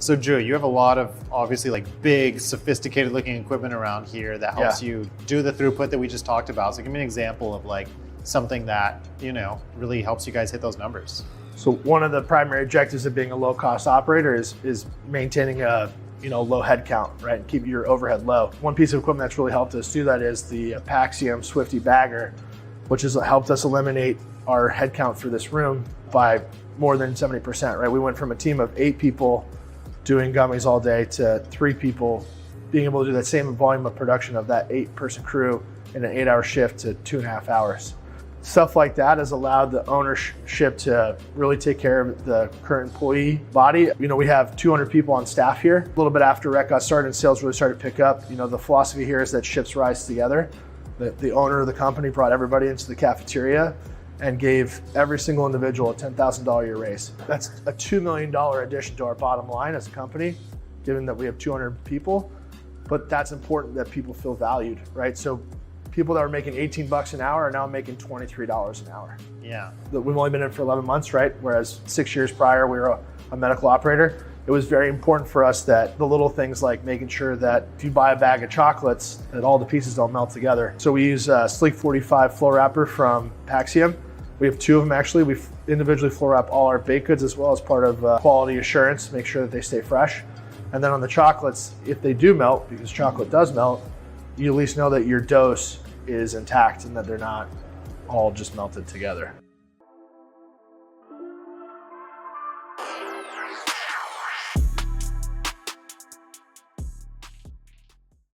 So Drew, you have a lot of obviously like big, sophisticated looking equipment around here that helps you do the throughput that we just talked about. So give me an example of like something that, you know, really helps you guys hit those numbers. So one of the primary objectives of being a low-cost operator is maintaining a low head count, right? And keep your overhead low. One piece of equipment that's really helped us do that is the Apaxium Swifty Bagger, which has helped us eliminate our head count for this room by more than 70%, right? We went from a team of 8 people doing gummies all day to 3 people being able to do that same volume of production of that 8-person crew in an 8-hour shift to 2.5 hours. Stuff like that has allowed the ownership to really take care of the current employee body. You know, we have 200 people on staff here. A little bit after rec got started and sales really started to pick up, you know, the philosophy here is that ships rise together. The owner of the company brought everybody into the cafeteria and gave every single individual a $10,000 a year raise. That's a $2 million addition to our bottom line as a company, given that we have 200 people. But that's important that people feel valued, right? So people that were making 18 bucks an hour are now making $23 an hour. Yeah. We've only been in for 11 months, right? Whereas 6 years prior, we were a medical operator. It was very important for us that the little things like making sure that if you buy a bag of chocolates, that all the pieces don't melt together. So we use Sleek 45 flow wrapper from Apaxium. We have 2 of them actually. We individually flow wrap all our baked goods as well as part of quality assurance, make sure that they stay fresh. And then on the chocolates, if they do melt, because chocolate does melt, you at least know that your dose is intact and that they're not all just melted together.